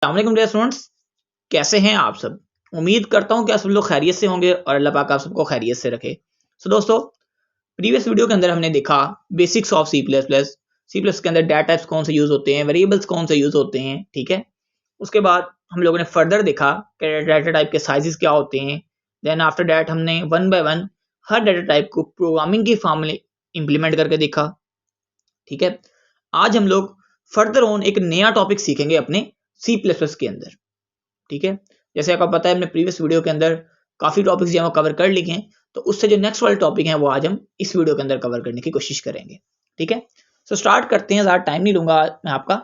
अस्सलामुअलैकुम dear students, कैसे हैं आप सब। उम्मीद करता हूं कि आप सब लोग खैरियत से होंगे और अल्लाह पाक आप सबको खैरियत से रखे। दोस्तों, प्रीवियस वीडियो के अंदर हमने देखा basics of C plus plus. C plus के अंदर डाटा टाइप्स कौन से यूज होते हैं, वेरिएबल्स कौन से यूज होते हैं, ठीक है। उसके बाद हम लोगों ने फर्दर देखा कि डाटा टाइप के साइजेस क्या होते हैं। देन आफ्टर दैट हमने one by one her data type को प्रोग्रामिंग की फॉर्म में इंप्लीमेंट करके देखा, ठीक है। आज हम लोग फर्दर ऑन एक नया टॉपिक सीखेंगे अपने सी प्लस प्लस के अंदर, ठीक है। जैसे आपको पता है हमने प्रीवियस वीडियो के अंदर काफी टॉपिक्स जो कवर कर लिए हैं, तो उससे जो नेक्स्ट वाले टॉपिक हैं वो आज हम इस वीडियो के अंदर कवर करने की कोशिश करेंगे, ठीक है। सो स्टार्ट करते हैं, ज़्यादा टाइम नहीं लूंगा मैं आपका।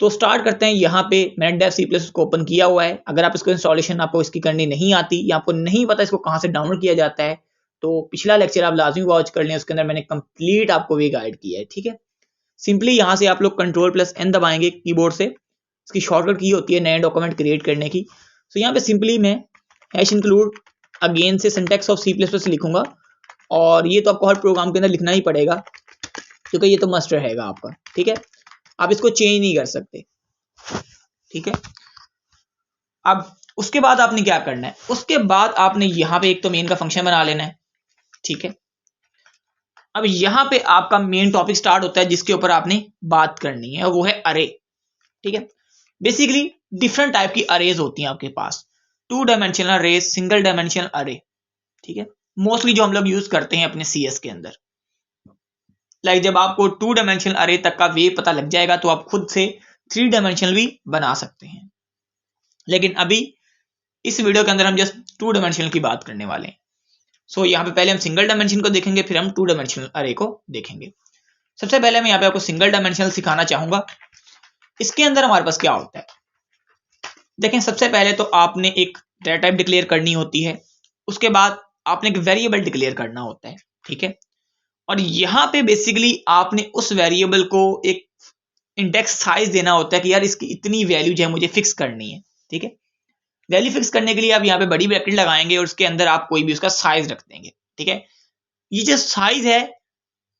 तो स्टार्ट करते हैं। यहाँ पे मैंने डेव सी प्लस को ओपन किया हुआ है। अगर आप इसको इंस्टॉलेशन आपको इसकी करनी नहीं आती या आपको नहीं पता इसको कहाँ से डाउनलोड किया जाता है, तो पिछला लेक्चर आप लाजमी वॉच कर लें, उसके अंदर मैंने कंप्लीट आपको भी गाइड किया है, ठीक है। सिंपली यहाँ से आप लोग कंट्रोल+N दबाएंगे कीबोर्ड से। इसकी शॉर्टकट की होती है नए डॉक्यूमेंट क्रिएट करने की। तो यहाँ पे सिंपली मैं #include अगेन से syntax of C plus plus लिखूंगा, और ये तो आपको हर प्रोग्राम के अंदर लिखना ही पड़ेगा क्योंकि ये तो मस्ट रहेगा आपका, ठीक है। आप इसको चेंज नहीं कर सकते, ठीक है। अब उसके बाद आपने क्या करना है, उसके बाद आपने यहाँ पे एक तो मेन का फंक्शन बना लेना है, ठीक है। अब यहाँ पे आपका मेन टॉपिक स्टार्ट होता है जिसके ऊपर आपने बात करनी है, वो है अरे, ठीक है। बेसिकली डिफरेंट टाइप की अरेज होती हैं आपके पास, 2 डायमेंशनल अरेज, सिंगल डायमेंशनल अरे, ठीक है। मोस्टली जो हम लोग यूज करते हैं अपने सीएस के अंदर। जब आपको 2 डायमेंशनल अरे तक का वे पता लग जाएगा तो आप खुद से 3 डायमेंशनल भी बना सकते हैं, लेकिन अभी इस वीडियो के अंदर हम जस्ट 2 डायमेंशनल की बात करने वाले हैं। सो यहाँ पे पहले हम सिंगल डायमेंशन को देखेंगे, फिर हम 2 डायमेंशनल अरे को देखेंगे। सबसे पहले मैं यहाँ पे आपको सिंगल डायमेंशनल सिखाना चाहूंगा। इसके अंदर हमारे पास क्या होता है, देखें। सबसे पहले तो आपने एक डाटा टाइप डिक्लेयर करनी होती है, उसके बाद आपने एक वेरिएबल डिक्लेयर करना होता है, ठीक है। और यहाँ पे बेसिकली आपने उस वेरिएबल को एक इंडेक्स साइज देना होता है कि यार इसकी इतनी वैल्यू जो है मुझे फिक्स करनी है, ठीक है। वैल्यू फिक्स करने के लिए आप यहाँ पे बड़ी ब्रैकेट लगाएंगे और उसके अंदर आप कोई भी उसका साइज रख देंगे, ठीक है। ये जो साइज है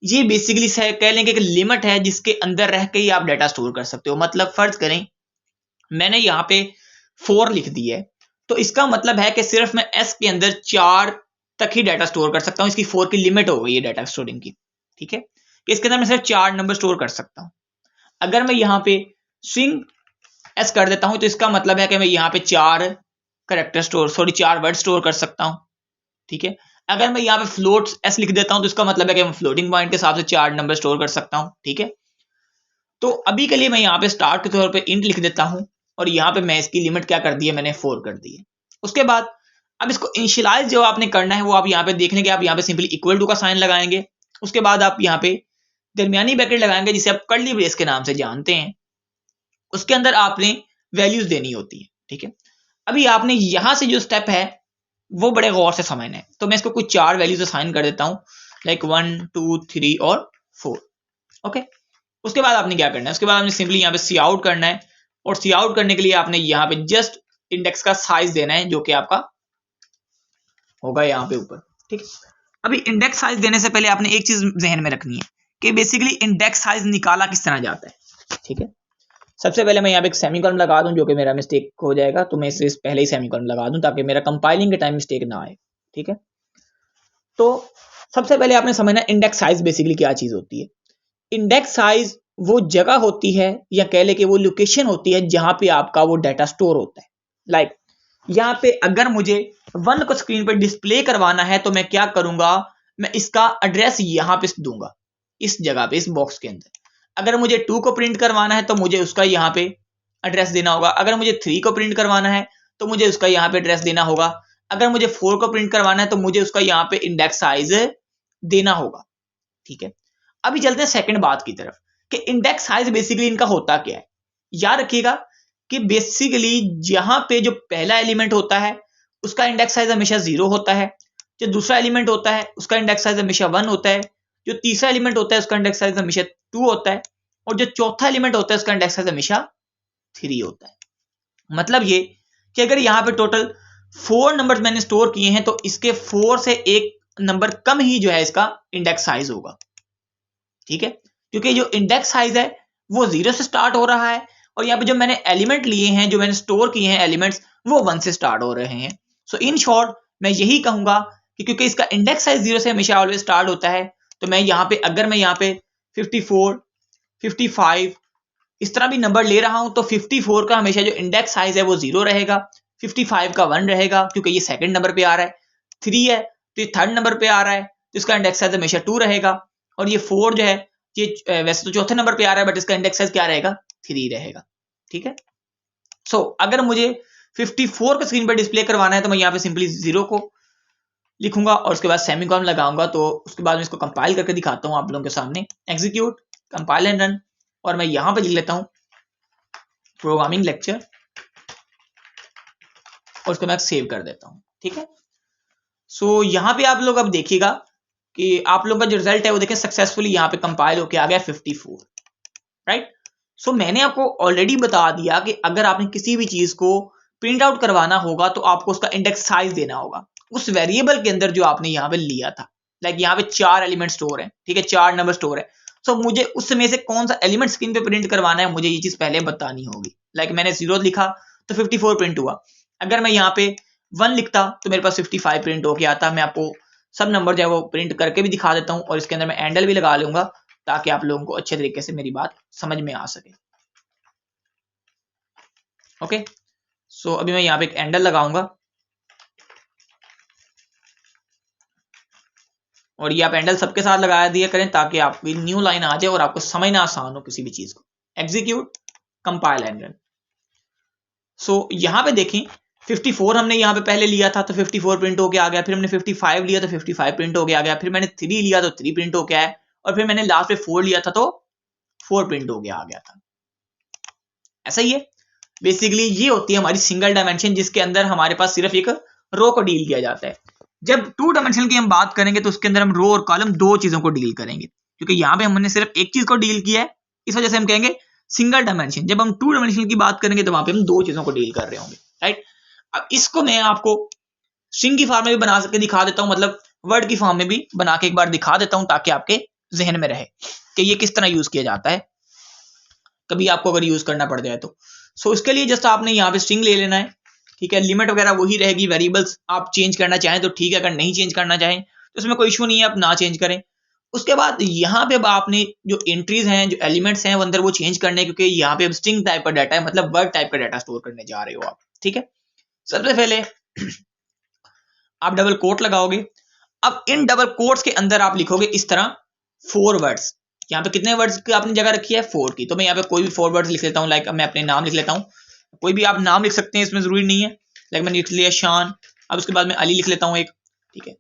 ये बेसिकली कह लेंगे कि लिमिट है जिसके अंदर रह के ही आप डाटा स्टोर कर सकते हो। मतलब फर्ज करें मैंने यहाँ पे 4 लिख दी है, तो इसका मतलब है कि सिर्फ मैं एस के अंदर 4 तक ही डाटा स्टोर कर सकता हूँ। इसकी 4 की लिमिट हो गई है डाटा स्टोरिंग की, ठीक है। कि इसके अंदर मैं सिर्फ 4 नंबर स्टोर कर सकता हूँ। अगर मैं यहाँ पे स्ट्रिंग एस कर देता हूँ तो इसका मतलब है कि मैं यहाँ पे 4 कैरेक्टर 4 वर्ड स्टोर कर सकता हूँ, ठीक है। अगर मैं यहाँ पे फ्लोट एस लिख देता हूँ तो इसका मतलब है कि मैं फ्लोटिंग पॉइंट के हिसाब से 4 नंबर स्टोर कर सकता हूँ, ठीक है। तो अभी के लिए मैं यहाँ पे स्टार्ट के तौर पे इंट लिख देता हूँ और यहाँ पे मैं इसकी लिमिट क्या कर दी है, मैंने 4 कर दी है। उसके बाद अब इसको इनिशियलाइज जो आपने करना है वो आप यहाँ पे देख लेंगे। आप यहाँ पे सिंपली इक्वल टू का साइन लगाएंगे, उसके बाद आप यहाँ पे दरमियानी ब्रैकेट लगाएंगे जिसे आप कर्ली ब्रेस के नाम से जानते हैं। उसके अंदर आपने वैल्यूज देनी होती है, ठीक है। अभी आपने यहाँ से जो स्टेप है वो बड़े गौर से समझना है। तो मैं इसको कुछ 4 वैल्यूज असाइन कर देता हूँ, लाइक 1 2 3 और 4, ओके। उसके बाद आपने क्या करना है, उसके बाद आपने सिंपली यहाँ पे सी आउट करना है, और सी आउट करने के लिए आपने यहाँ पे जस्ट इंडेक्स का साइज देना है जो कि आपका होगा यहाँ पे ऊपर, ठीक है। अभी इंडेक्स साइज देने से पहले आपने एक चीज जहन में रखनी है कि बेसिकली इंडेक्स साइज निकाला किस तरह जाता है, ठीक है। सबसे पहले मैं यहाँ पे एक सेमीकोलन लगा दूं जो कि मेरा मिस्टेक हो जाएगा, तो मैं इसे पहले ही सेमीकोलन लगा दूं ताकि मेरा कंपाइलिंग के टाइम मिस्टेक ना आए, ठीक है। तो सबसे पहले आपने समझना इंडेक्स साइज बेसिकली क्या चीज होती है। इंडेक्स साइज वो जगह होती है या कह ले कि वो लोकेशन होती है जहां पे आपका वो डाटा स्टोर होता है। लाइक यहाँ पे अगर मुझे 1 को स्क्रीन पर डिस्प्ले करवाना है तो मैं क्या करूंगा, मैं इसका एड्रेस यहाँ पे दूंगा, इस जगह पे, इस बॉक्स के अंदर। अगर मुझे 2 को प्रिंट करवाना है तो मुझे उसका यहाँ पे एड्रेस देना होगा। अगर मुझे 3 को प्रिंट करवाना है तो मुझे उसका यहाँ पे एड्रेस देना होगा। अगर मुझे 4 को प्रिंट करवाना है तो मुझे उसका यहाँ पे इंडेक्स साइज देना होगा, ठीक है। अभी चलते हैं सेकंड बात की तरफ कि इंडेक्स साइज बेसिकली इनका होता क्या है। याद रखिएगा कि बेसिकली जहां पे जो पहला एलिमेंट होता है उसका इंडेक्स साइज हमेशा 0 होता है, जो दूसरा एलिमेंट होता है उसका इंडेक्स साइज हमेशा 1 होता है, जो तीसरा एलिमेंट होता है उसका इंडेक्स साइज हमेशा 2 होता है, और जो चौथा एलिमेंट होता है उसका इंडेक्स साइज हमेशा 3 होता है। मतलब ये कि अगर यहाँ पे टोटल 4 नंबर मैंने स्टोर किए हैं तो इसके 4 से एक नंबर कम ही जो है इसका इंडेक्स साइज होगा, ठीक है। क्योंकि जो इंडेक्स साइज है वो 0 से स्टार्ट हो रहा है और यहाँ पे जो मैंने एलिमेंट लिए हैं, जो मैंने स्टोर किए हैं एलिमेंट्स, वो 1 से स्टार्ट हो रहे हैं। सो इन शॉर्ट मैं यही कहूंगा कि क्योंकि इसका इंडेक्स साइज 0 से हमेशा ऑलवेज स्टार्ट होता है, तो मैं यहाँ पे अगर मैं यहाँ पे 54, 55 इस तरह भी नंबर ले रहा हूं तो 54 का हमेशा जो इंडेक्स साइज है वो 0 रहेगा, 55 का 1 रहेगा क्योंकि ये सेकंड नंबर पे आ रहा है, 3 है तो ये थर्ड नंबर पे आ रहा है तो इसका इंडेक्स साइज हमेशा 2 रहेगा, और ये 4 जो है ये वैसे तो चौथे नंबर पे आ रहा है बट इसका इंडेक्स साइज क्या रहेगा, 3 रहेगा। ठीक है, सो अगर मुझे 54 का स्क्रीन पर डिस्प्ले करवाना है तो मैं यहाँ पे सिंपली 0 को लिखूंगा और उसके बाद सेमीकोलन लगाऊंगा, तो उसके बाद मैं इसको कंपाइल करके दिखाता हूँ आप लोगों के सामने। एग्जीक्यूट, कंपाइल एंड रन, और मैं यहां पे लिख लेता हूं प्रोग्रामिंग लेक्चर और उसको मैं सेव कर देता हूं। ठीक है, सो यहां पे आप लोग अब देखिएगा कि आप लोगों का जो रिजल्ट है वो देखें सक्सेसफुली यहां पे कंपाइल होके आ गया 54, राइट। सो मैंने आपको ऑलरेडी बता दिया कि अगर आपने किसी भी चीज को प्रिंट आउट करवाना होगा तो आपको उसका इंडेक्स साइज देना होगा उस वेरिएबल के अंदर जो आपने यहाँ पे लिया था। लाइक यहाँ पे 4 एलिमेंट स्टोर है, ठीक है, 4 नंबर स्टोर है। सो मुझे उसमें से कौन सा एलिमेंट स्क्रीन पे प्रिंट करवाना है मुझे ये चीज पहले बतानी होगी। लाइक मैंने 0 लिखा तो 54 प्रिंट हुआ, अगर मैं यहाँ पे 1 लिखता तो मेरे पास 55 प्रिंट होके आता। मैं आपको सब नंबर जो है वो प्रिंट करके भी दिखा देता हूँ और इसके अंदर मैं एंडल भी लगा लूंगा ताकि आप लोगों को अच्छे तरीके से मेरी बात समझ में आ सके। ओके, सो अभी मैं यहाँ पे एक एंडल लगाऊंगा और ये आप एंडल सबके साथ लगा दिया करें ताकि आपकी न्यू लाइन आ जाए और आपको समझना आसान हो किसी भी चीज को। Execute, compile and run. So यहां पे देखें 54 हमने यहाँ पे पहले लिया था तो 54 प्रिंट होके आ गया, फिर हमने 55 लिया तो 55 प्रिंट होके आ गया, फिर मैंने 3 लिया तो 3 प्रिंट होके आया, और फिर मैंने लास्ट पे 4 लिया था तो 4 प्रिंट होके आ गया था। ऐसा ही है, बेसिकली ये होती है हमारी सिंगल डायमेंशन जिसके अंदर हमारे पास सिर्फ एक रो को डील किया जाता है। जब 2 डायमेंशन की हम बात करेंगे तो उसके अंदर हम रो और कॉलम दो चीजों को डील करेंगे, क्योंकि यहाँ पे हमने सिर्फ एक चीज को डील किया है, इस वजह से हम कहेंगे सिंगल डायमेंशन। जब हम 2 डायमेंशन की बात करेंगे तो वहां पे हम दो चीजों को डील कर रहे होंगे, राइट। अब इसको मैं आपको स्ट्रिंग की फॉर्म में भी बना के दिखा देता हूं, मतलब वर्ड की फॉर्म में भी बना के एक बार दिखा देता हूं ताकि आपके जहन में रहे कि ये किस तरह यूज किया जाता है कभी आपको अगर यूज करना पड़ जाए तो। सो इसके लिए जस्ट आपने यहाँ पे स्ट्रिंग ले लेना है, ठीक है, लिमिट वगैरह वही रहेगी, वेरिएबल्स आप चेंज करना चाहें तो ठीक है, अगर नहीं चेंज करना चाहें तो इसमें कोई इशू नहीं है, आप ना चेंज करें। उसके बाद यहाँ पे आपने जो एंट्रीज हैं, जो एलिमेंट्स हैं वो अंदर वो चेंज करने, क्योंकि यहाँ पे स्ट्रिंग टाइप का डाटा है, मतलब वर्ड टाइप का डाटा स्टोर करने जा रहे हो आप। ठीक है, सबसे पहले आप डबल कोट लगाओगे। अब इन डबल कोट्स के अंदर आप लिखोगे इस तरह 4 वर्ड्स। यहाँ पे कितने वर्ड्स की आपने जगह रखी है, 4 की, तो मैं यहाँ पे कोई भी 4 वर्ड्स लिख लेता हूँ। लाइक मैं अपने नाम लिख लेता हूँ, कोई भी आप नाम लिख सकते हैं, इसमें जरूरी नहीं है। लाइक मैंने लिख लिया शान, अब उसके बाद मैं अली लिख लेता हूँ एक। ठीक है,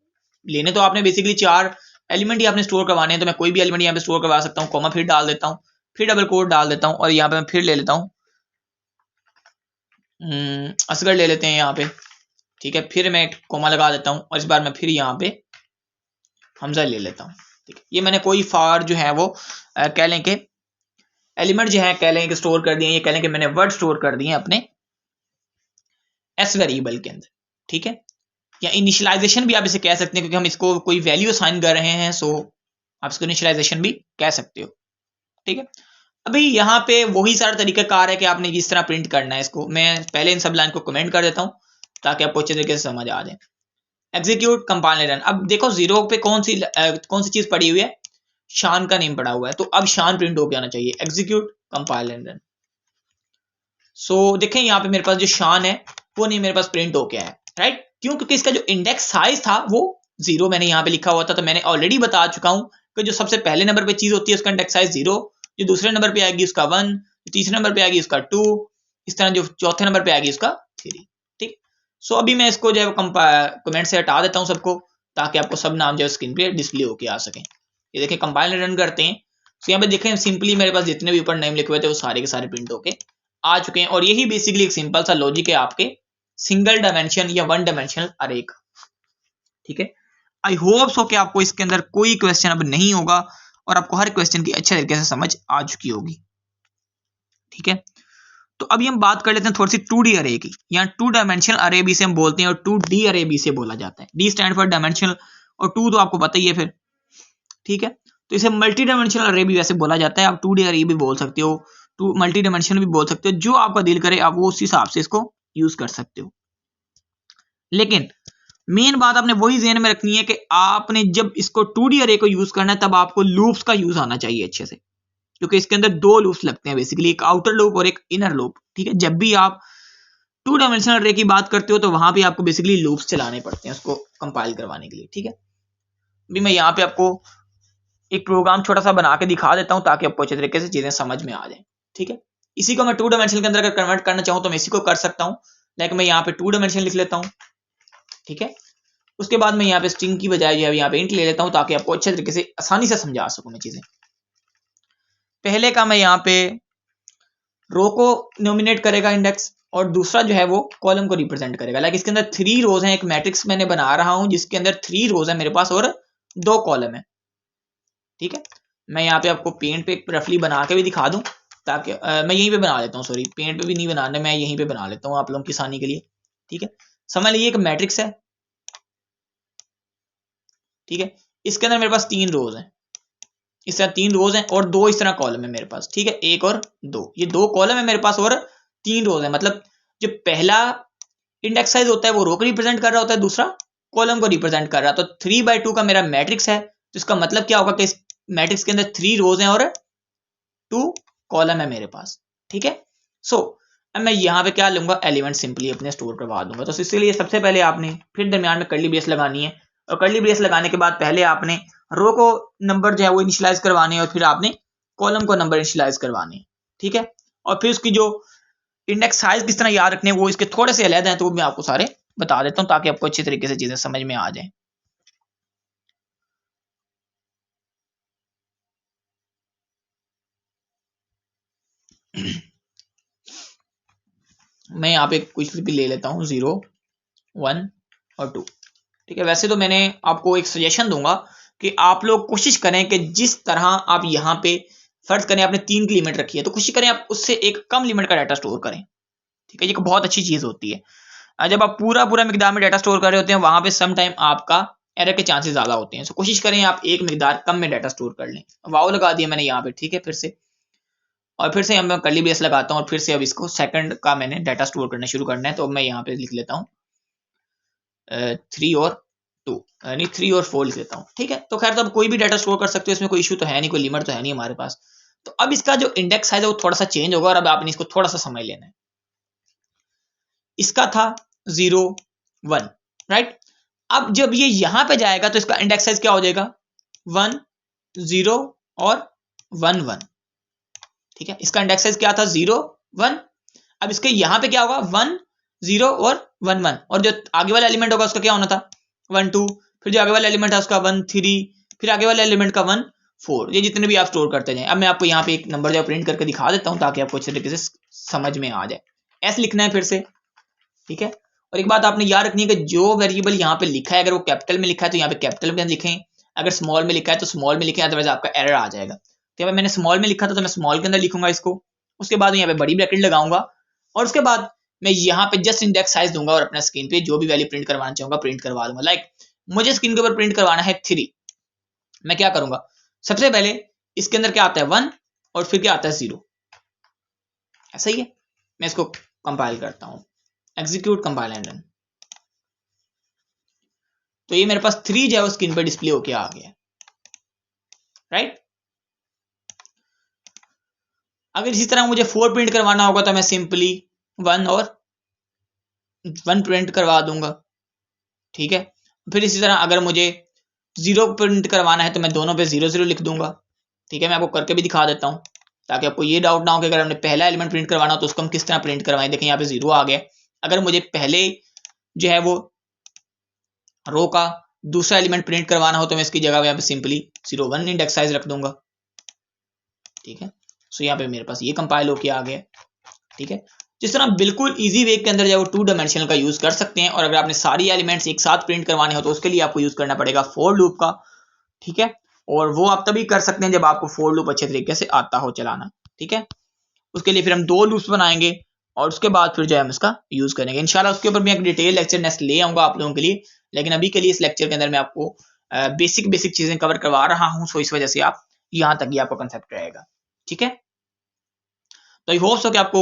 लेने तो आपने बेसिकली 4 एलिमेंट ही आपने स्टोर करवाने हैं, तो मैं कोई भी एलिमेंट यहाँ पे स्टोर करवा सकता हूँ, कॉमा फिर डाल देता हूँ, फिर डबल कोट डाल देता हूँ, और यहाँ पे मैं फिर ले लेता हूँ असगर ले लेते हैं यहाँ पे। ठीक है, फिर मैं कोमा लगा देता हूँ और इस बार मैं फिर यहाँ पे हमजा ले लेता हूँ। ठीक है, ये मैंने कोई फार जो है वो कह लें कि एलिमेंट जो है कह लें कि स्टोर कर दिए, ये कह लें कि मैंने वर्ड स्टोर कर दिए अपने एस वेरिएबल के अंदर। ठीक है, या इनिशियलाइजेशन भी आप इसे कह सकते हैं क्योंकि हम इसको कोई वैल्यू असाइन कर रहे हैं, सो आप इसको इनिशियलाइजेशन भी कह सकते हो। ठीक है, अभी यहाँ पे वही सारा तरीका कार है कि आपने जिस तरह प्रिंट करना है इसको, मैं पहले इन सब लाइन को कमेंट कर देता हूँ ताकि आपको अच्छे तरीके से समझ आ जाए। Execute, compile run. अब देखो 0 पे कौन सी चीज पड़ी हुई है, शान का नेम पड़ा हुआ है, तो अब शान प्रिंट होके आना चाहिए। Execute, compile and run. So देखें यहाँ पे मेरे पास जो शान है वो नहीं मेरे पास प्रिंट होके आया, राइट। क्यों? क्योंकि इसका जो इंडेक्स साइज था वो 0 मैंने यहाँ पे लिखा हुआ था, तो मैंने ऑलरेडी बता चुका हूँ कि जो सबसे पहले नंबर पे चीज होती है उसका इंडेक्स साइज 0, जो दूसरे नंबर पे आएगी उसका 1, जो तीसरे नंबर पे आएगी उसका 2, इस तरह जो चौथे नंबर पे आएगी उसका 3। ठीक, सो अभी मैं इसको जो है कमेंट से हटा देता हूँ सबको, ताकि आपको सब नाम जो है स्क्रीन पे डिस्प्ले होके आ सके। ये देखें कंपाइल रन करते हैं, तो यहाँ पे देखें सिंपली मेरे पास जितने भी ऊपर नेम लिखे हुए थे वो सारे के सारे प्रिंट होके आ चुके हैं। और यही बेसिकली एक सिंपल सा लॉजिक है आपके सिंगल डायमेंशन या 1 डायमेंशनल अरे का। ठीक है, आई होप सो कि आपको इसके अंदर कोई क्वेश्चन अब नहीं होगा और आपको हर क्वेश्चन की अच्छे तरीके से समझ आ चुकी होगी। ठीक है, तो अभी हम बात कर लेते हैं थोड़ी सी 2D अरे की। यहाँ 2 डायमेंशनल अरे भी से हम बोलते हैं और 2D अरे भी से बोला जाता है। डी स्टैंड फॉर डायमेंशनल और 2 तो आपको पता ही है फिर। ठीक है, तो इसे मल्टी डायमेंशनल अरे भी वैसे बोला जाता है, आप 2D अरे भी बोल सकते हो, टू मल्टी डायमेंशनल भी बोल सकते हो, जो आपका दिल करे आप वो उस हिसाब से इसको यूज कर सकते हो। लेकिन मेन बात आपने वही ध्यान में रखनी है कि आपने जब इसको 2D अरे को यूज करना है तब आपको लूप्स का यूज आना चाहिए अच्छे से, क्योंकि इसके अंदर दो लूप्स लगते हैं बेसिकली, एक आउटर लूप और एक इनर लूप। ठीक है, जब भी आप 2 डायमेंशनल अरे की बात करते हो तो वहां पे आपको बेसिकली लूप्स चलाने पड़ते हैं उसको कंपाइल करवाने के लिए। ठीक है, अभी मैं यहाँ पे आपको एक प्रोग्राम छोटा सा बना के दिखा देता हूँ ताकि आपको अच्छे तरीके से चीजें समझ में आ जाए। ठीक है, इसी को मैं 2 डायमेंशनल के अंदर अगर कन्वर्ट करना चाहूँ तो मैं इसी को कर सकता हूँ, लेकिन मैं यहाँ पे 2 डायमेंशनल लिख लेता हूँ। ठीक है, उसके बाद मैं यहाँ पे स्ट्रिंग की बजाय जो है यहाँ पे इंट ले लेता हूँ ताकि आपको अच्छे तरीके से आसानी से समझा सकूँ मैं चीजें। पहले का मैं यहाँ पे रो को नॉमिनेट करेगा इंडेक्स, और दूसरा जो है वो कॉलम को रिप्रेजेंट करेगा। लाइक इसके अंदर 3 रोज हैं, एक मैट्रिक्स मैंने बना रहा हूं जिसके अंदर 3 रोज है मेरे पास और 2 कॉलम है। ठीक है, मैं यहाँ पे आपको पेंट पे रफली बना के भी दिखा दूं ताकि मैं यहीं पे बना लेता हूँ, सॉरी पेंट पे भी नहीं बनाने, मैं यहीं पे बना लेता हूँ आप लोगों की आसानी के लिए। ठीक है, समझ लीजिए एक मैट्रिक्स है। ठीक है, इसके अंदर मेरे पास 3 रोज हैं, इस तरह 3 रोज हैं और 2 इस तरह कॉलम है मेरे पास। ठीक है, 1 और 2, ये 2 कॉलम है मेरे पास और 3 रोज है। मतलब जो पहला इंडेक्स साइज होता है वो रो को रिप्रेजेंट कर रहा होता है, दूसरा कॉलम को रिप्रेजेंट कर रहा है। तो 3/2 का मेरा मैट्रिक्स है, तो इसका मतलब क्या होगा कि इस मैट्रिक्स के अंदर 3 रोज हैं और 2 कॉलम है मेरे पास। ठीक है, सो अब मैं यहाँ पे क्या लूंगा, एलिमेंट सिंपली अपने स्टोर करवा दूंगा। तो इसलिए सबसे पहले आपने फिर दरमियान में कर्ली ब्रेस लगानी है, और कर्ली ब्रेस लगाने के बाद पहले आपने रो को नंबर जो है वो इनिशियलाइज करवाने हैं और फिर आपने कॉलम को नंबर इनिशियलाइज करवाने हैं। ठीक है, और फिर उसकी जो इंडेक्स साइज किस तरह याद रखने वो इसके थोड़े से अलग हैं, तो मैं आपको सारे बता देता हूं ताकि आपको अच्छी तरीके से चीजें समझ में आ जाए। मैं यहाँ पे कुछ भी ले लेता हूँ 0, 1 और 2। ठीक है, वैसे तो मैंने आपको एक सजेशन दूंगा कि आप लोग कोशिश करें कि जिस तरह आप यहाँ पे फर्ज करें आपने 3 की लिमिट रखी है तो कोशिश करें आप उससे एक कम लिमिट का डाटा स्टोर करें। ठीक है, ये एक बहुत अच्छी चीज होती है। जब आप पूरा मिकदार में डाटा स्टोर कर रहे होते हैं वहां पे सम टाइम आपका एरर के चांसेस ज्यादा होते हैं। सो कोशिश करें आप एक मिकदार कम में डाटा स्टोर कर लें। वाव लगा दिया मैंने यहाँ पे। ठीक है, फिर से और फिर से मैं कर्ली ब्रेस लगाता हूँ और फिर से अब इसको सेकंड का मैंने डाटा स्टोर करना शुरू करना है। तो मैं यहाँ पे लिख लेता हूँ 3 और 2, यानी 3 और 4 लिख लेता हूँ। ठीक है, तो खैर तो अब कोई भी डाटा स्टोर कर सकते हो, इसमें कोई इशू तो है नहीं, कोई लिमिट तो है नहीं हमारे पास। तो अब इसका जो इंडेक्स है वो थोड़ा सा चेंज होगा और अब आपने इसको थोड़ा सा समझ लेना है। इसका था 0, 1, राइट। अब जब ये यहां पे जाएगा तो इसका इंडेक्स साइज क्या हो जाएगा, 1, 0 और 1, 1। ठीक है, इसका इंडेक्स साइज क्या था, 0, 1। अब इसके यहां पे क्या होगा, 1, 0 और 1, 1, और जो आगे वाला एलिमेंट होगा उसका क्या होना था, 1, 2, फिर जो आगे वाला एलिमेंट है उसका 1, 3, फिर आगे वाले एलिमेंट का 1, 4। ये जितने भी आप स्टोर करते जाए। अब मैं आपको यहाँ पे एक नंबर जो प्रिंट करके दिखा देता हूँ ताकि आपको अच्छे तरीके से समझ में आ जाए। एस लिखना है फिर से। ठीक है, और एक बात आपने याद रखनी है कि जो वेरिएबल यहाँ पे लिखा है अगर वो कैपिटल में लिखा है तो यहाँ पे कैपिटल में लिखें, अगर स्मॉल में लिखा है तो स्मॉल में लिखें, अदरवाइज आपका एरर आ जाएगा। तो यहाँ पे मैंने स्मॉल में लिखा था तो मैं स्मॉल के अंदर लिखूंगा इसको, उसके बाद यहाँ पे बड़ी ब्रैकेट लगाऊंगा और उसके बाद मैं यहाँ पे जस्ट इंडेक्स साइज दूंगा और अपना स्क्रीन पे जो भी वैल्यू प्रिंट करवाना चाहूंगा प्रिंट करवा दूंगा। लाइक मुझे स्क्रीन के ऊपर प्रिंट करवाना है 3, मैं क्या करूंगा, सबसे पहले इसके अंदर क्या आता है 1 और फिर क्या आता है 0। ऐसा ही है, मैं इसको कंपाइल करता हूं, एग्जीक्यूट कंपाइल एंड रन। तो ये मेरे पास 3 जो है वो स्क्रीन पर डिस्प्ले होके आ गया, राइट। अगर इसी तरह मुझे 4 प्रिंट करवाना होगा तो मैं सिंपली 1 और 1 प्रिंट करवा दूंगा। ठीक है, फिर इसी तरह अगर मुझे 0 प्रिंट करवाना है तो मैं दोनों पे 0, 0 लिख दूंगा। ठीक है, मैं आपको करके भी दिखा देता हूं ताकि आपको ये डाउट ना हो कि अगर हमने पहला एलिमेंट प्रिंट करवाना हो तो उसको हम किस तरह प्रिंट करवाएं। देखें यहाँ पे 0 आ गया। अगर मुझे पहले जो है वो रो का दूसरा एलिमेंट प्रिंट करवाना हो तो मैं इसकी जगह यहाँ पे सिंपली 0, 1 इंडेक्स साइज रख दूंगा। ठीक है, सो यहाँ पे मेरे पास ये कंपाइल होके आ गया। ठीक है, जिस तरह बिल्कुल इजी वे के अंदर जो है वो 2 डायमेंशनल का यूज कर सकते हैं, और अगर आपने सारी एलिमेंट्स एक साथ प्रिंट करवाने हो तो उसके लिए आपको यूज करना पड़ेगा फॉर लूप का। ठीक है, और वो आप तभी कर सकते हैं जब आपको फॉर लूप अच्छे तरीके से आता हो चलाना। ठीक है, उसके लिए फिर हम 2 लूप्स बनाएंगे और उसके बाद फिर जो है हम इसका यूज करेंगे इंशाल्लाह। उसके ऊपर मैं एक डिटेल लेक्चर नेक्स्ट ले आऊंगा आप लोगों के लिए, लेकिन अभी के लिए इस लेक्चर के अंदर मैं आपको बेसिक चीजें कवर करवा रहा हूं, सो इस वजह से आप यहां तक ही आपका कंसेप्ट रहेगा। ठीक है, तो आई होप सो कि आपको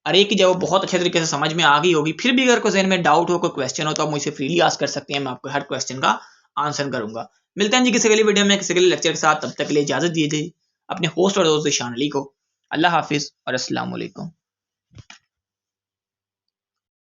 अरे की जो बहुत अच्छे तरीके से समझ में आ गई होगी। फिर भी अगर कोई जहन में डाउट हो, कोई क्वेश्चन हो, तो आप मुझसे फ्रीली आस्क कर सकते हैं, मैं आपको हर क्वेश्चन का आंसर करूंगा। मिलते हैं जी किसी अगली वीडियो में किसी अगले लेक्चर के साथ। तब तक के लिए इजाजत दीजिए अपने होस्ट और दोस्त ईशान अली को। अल्लाह हाफिज और अस्सलाम वालेकुम।